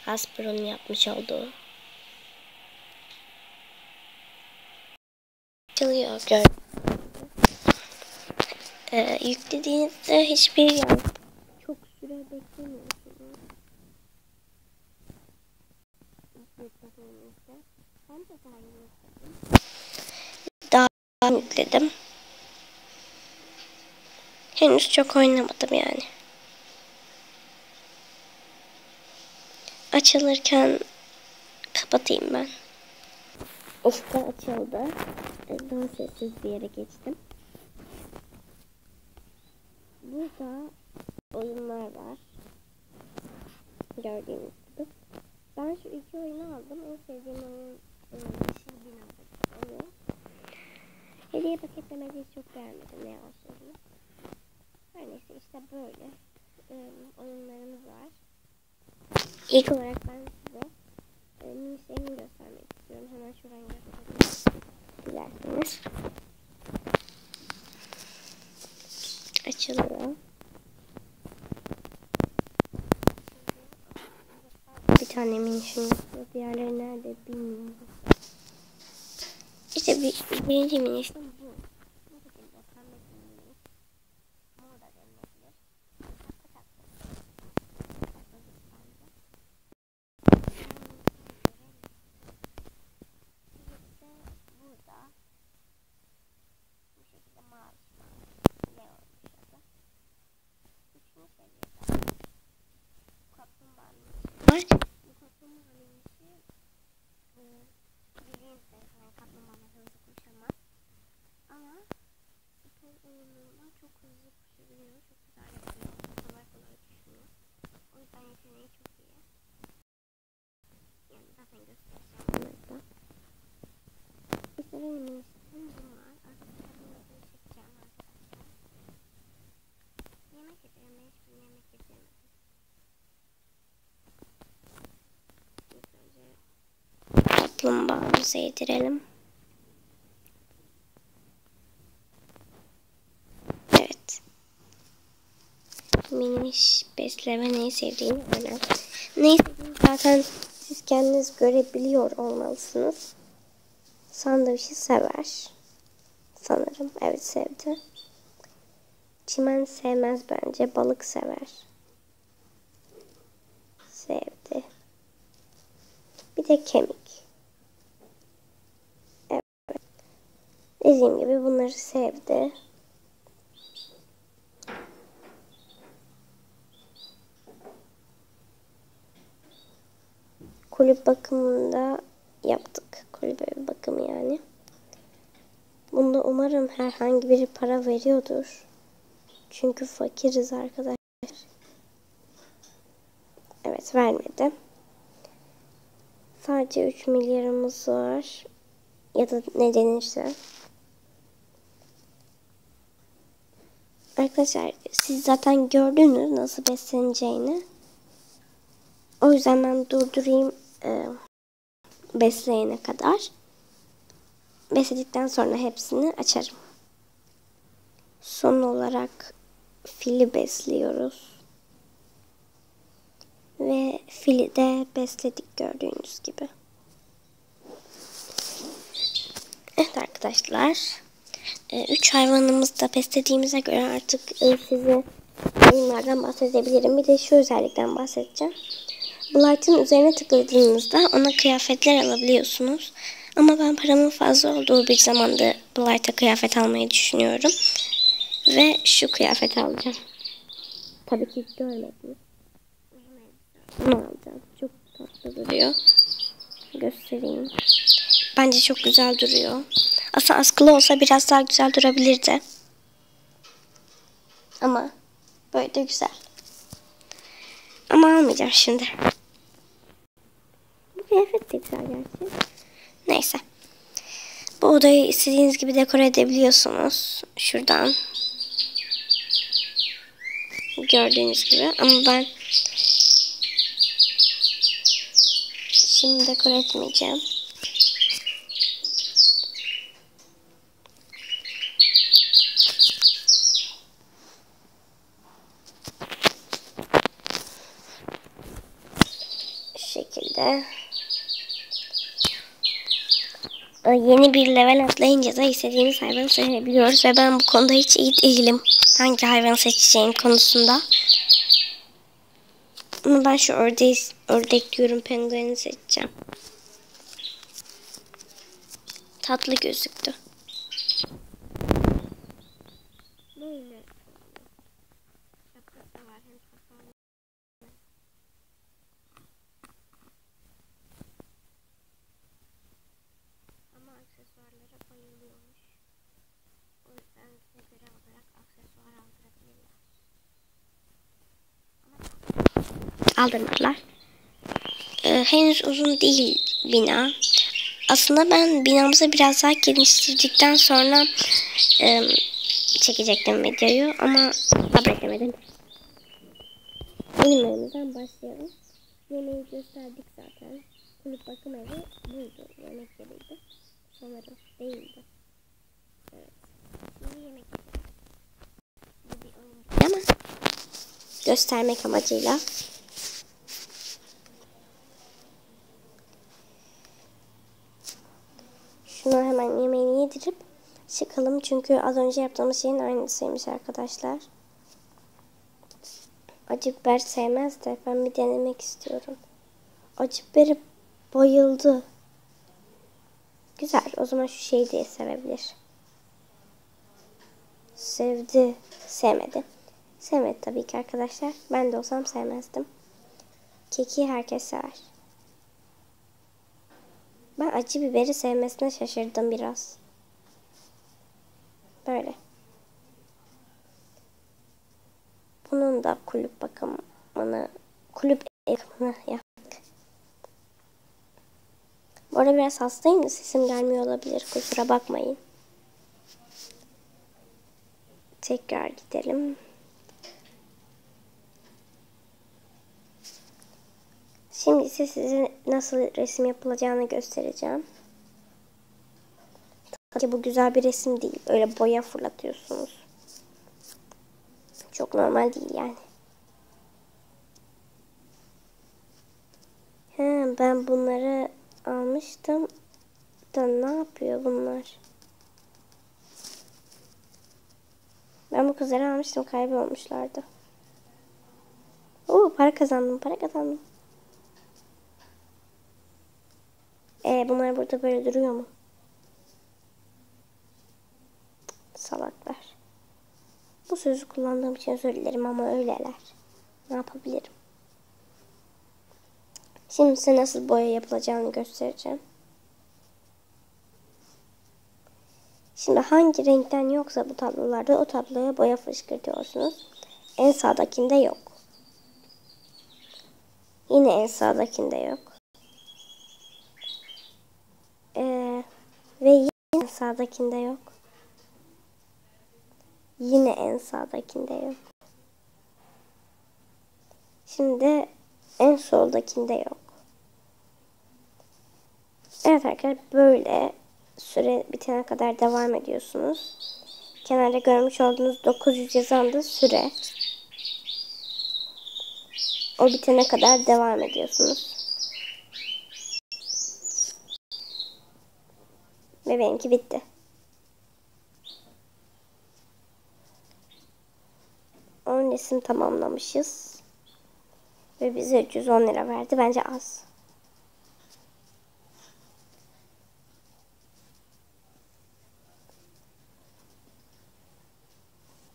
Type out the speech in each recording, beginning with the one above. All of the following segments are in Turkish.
Hasbro'nun yapmış olduğu. Açılıyor gördüğünüz. Yüklediğinizde hiçbir yani çok süre beklemiyorsunuz. Ben de daha yükledim. Henüz çok oynamadım yani. Açılırken kapatayım ben. İşte açıldı. Daha sessiz bir yere geçtim. Burada oyunlar var. Gördüğünüz gibi. Ben şu iki oyunu aldım. En sevdiğim oyun Yeşil Bina'daki oyun. Hediye paketlemeyi çok beğenmedim. Ne yalan söyleyeyim. Her neyse işte böyle oyunlarımız var. İlk olarak ben size mini şeyimi göstermek istiyorum. Hemen şuradan göstereyim. Dilerseniz. Açılıyor. Bir tane mini şimdi. Diğerleri nerede bilmiyorum. İşte birinci mini işte bu. Bu şekilde pembe mini. Mor da denilebilir. Burada bu şekilde mavi ne olmuş adı. Üçüncü seviyede kaplumbağa minisi var. Bu kaplumbağa minisi bildiğiniz yani kaplumbağalar hızlı koşamaz. Ama spor oyununda çok hızlı koşabiliyor. Çok güzel yapıyor. Kolay kolay düşüyor. O yüzden yeteneği çok iyi. Yani zaten göstereceğim bunları da. İşte benim ministim bunlar. Arkadaşlar bunları çekeceğim arkadaşlar. Yemek yedirelim. Ben hiçbir yemek yediremedim. İlk önce kaplumbağamızı yedirelim. Evet. Minimiş besleme neyi sevdiğini öğren. Neyi sevdiğini zaten siz kendiniz görebiliyor olmalısınız. Sandviçi sever. Sanırım. Evet sevdi. Çimen sevmez bence. Balık sever. Sevdi. Bir de kemik. Evet. Dediğim gibi bunları sevdi. Kulüp bakımında yaptık. Kulübe bakımı yani. Bunda umarım herhangi biri para veriyordur. Çünkü fakiriz arkadaşlar. Evet vermedi. Sadece 3 milyarımız var. Ya da ne denirse. Arkadaşlar siz zaten gördünüz nasıl besleneceğini. O yüzden ben durdurayım besleyene kadar. Besledikten sonra hepsini açarım. Son olarak fili besliyoruz. Ve fili de besledik gördüğünüz gibi. Evet arkadaşlar. 3 hayvanımızı da beslediğimize göre artık size oyunlardan bahsedebilirim. Bir de şu özellikten bahsedeceğim. Blight'ın üzerine tıkladığınızda ona kıyafetler alabiliyorsunuz. Ama ben paramın fazla olduğu bir zamanda Blight'a kıyafet almayı düşünüyorum. Ve şu kıyafeti alacağım. Tabii ki görmediniz. Bunu alacağım. Çok tatlı duruyor. Göstereyim. Bence çok güzel duruyor. Aslında askılı olsa biraz daha güzel durabilirdi. Ama böyle de güzel. Ama almayacağım şimdi. Bu kıyafet de güzel gerçi. Neyse. Bu odayı istediğiniz gibi dekore edebiliyorsunuz. Şuradan. Gördüğünüz gibi. Ama ben şimdi dekore etmeyeceğim. Böyle. Yeni bir level atlayınca da istediğimiz hayvanı seçebiliyoruz ve ben bu konuda hiç iyi değilim. Hangi hayvanı seçeceğim konusunda. Ama ben şu ördek diyorum, pengueni seçeceğim. Tatlı gözüktü. Böyle. Ama aksesuarlara bayılıyormuş. O yüzden bize göre olarak aksesuar aldırabilirler. Ama aldırmadılar. Henüz uzun değil bina. Aslında ben binamızı biraz daha geliştirdikten sonra çekecektim videoyu ama sabredemedim. Benim evimizden başlayalım. Yemeği gösterdik zaten. Kulüp bakım evi buydu. Yemek yeriydi. Sanırım değildi. Evet. Şimdi yemek yeri. Bu bir oyun ama göstermek amacıyla. Şunu hemen yemeğini yedirip çıkalım. Çünkü az önce yaptığımız şeyin aynısıymış arkadaşlar. Acı biber sevmez de ben bir denemek istiyorum. Acı biberi bayıldı. Güzel. O zaman şu şeyi diye sevebilir. Sevdi. Sevmedi. Sevmedi tabii ki arkadaşlar. Ben de olsam sevmezdim. Keki herkes sever. Ben acı biberi sevmesine şaşırdım biraz. Böyle. Bunun da kulüp bakımını, kulüp bakımını yaptık. Bu arada biraz hastayım da sesim gelmiyor olabilir. Kusura bakmayın. Tekrar gidelim. Şimdi ise size nasıl resim yapılacağını göstereceğim. Tabii ki bu güzel bir resim değil. Öyle boya fırlatıyorsunuz. Çok normal değil yani. Ben bunları almıştım da ne yapıyor bunlar? Ben bu kızları almıştım, kaybolmuşlardı. Para kazandım, para kazandım. Bunlar burada böyle duruyor mu? Salaklar. Bu sözü kullandığım için özür dilerim ama öyleler. Ne yapabilirim? Şimdi size nasıl boya yapılacağını göstereceğim. Şimdi hangi renkten yoksa bu tablolarda o tabloya boya fışkırtıyorsunuz. En sağdakinde yok. Yine en sağdakinde yok. Ve yine en sağdakinde yok. Yine en sağdakinde yok. Şimdi en soldakinde yok. Evet arkadaşlar, böyle süre bitene kadar devam ediyorsunuz. Kenarda görmüş olduğunuz 900 yazan da süre. O bitene kadar devam ediyorsunuz. Ve benimki bitti. Resim tamamlamışız. Ve bize 310 lira verdi. Bence az.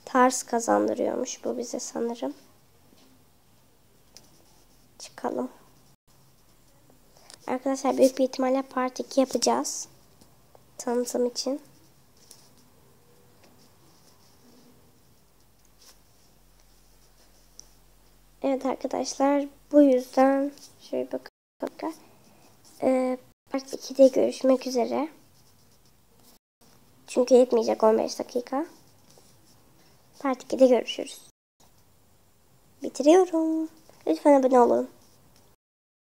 Tarz kazandırıyormuş bu bize sanırım. Çıkalım. Arkadaşlar büyük bir ihtimalle part 2 yapacağız. Tanıtım için. Evet arkadaşlar, bu yüzden şöyle bakalım. Part 2'de görüşmek üzere. Çünkü yetmeyecek 15 dakika. Part 2'de görüşürüz. Bitiriyorum. Lütfen abone olun.